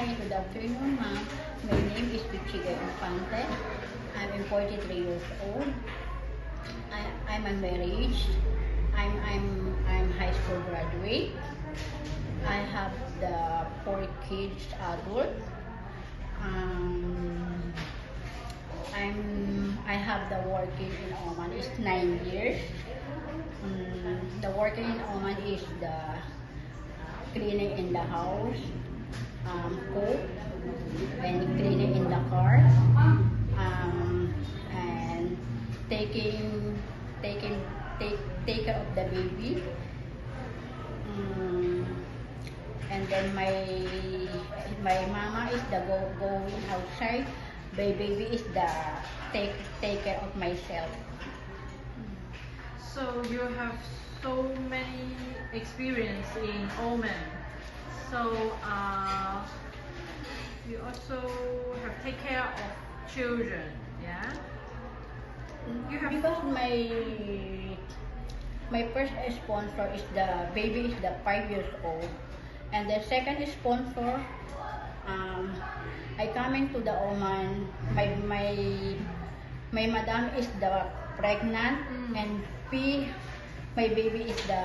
Hi, good afternoon, ma'am. My name is Pichiga Infante. I'm 43 years old. I'm unmarried. I'm high school graduate. I have the 4 kids adult. Um, I have the working in Oman is 9 years. The working in Oman is the cleaning in the house, cook, and cleaning in the car, and taking taking take care of the baby. Um, and then my mama is the going outside. My baby is the take care of myself. So you have so many experience in Oman. So you also have take care of children, yeah? You have Because my first sponsor is the baby is the 5 years old, and the second sponsor, I coming to the Oman. My madam is the pregnant, and my baby is the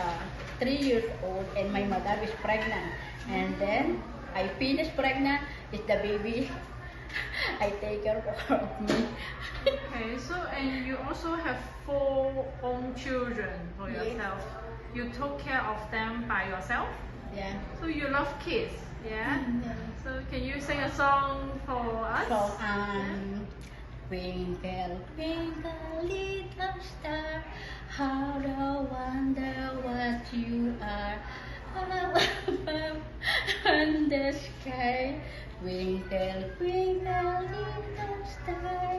3 years old, and my madam is pregnant, and then I finish pregnant is the baby. I take care of me. Okay, so and you also have 4 own children for Yes. yourself. You took care of them by yourself? Yeah. So you love kids, yeah? Yeah. So can you sing a song for us? So, twinkle, twinkle, little star, how I wonder what you are. Above on the sky, twinkle, twinkle, little star,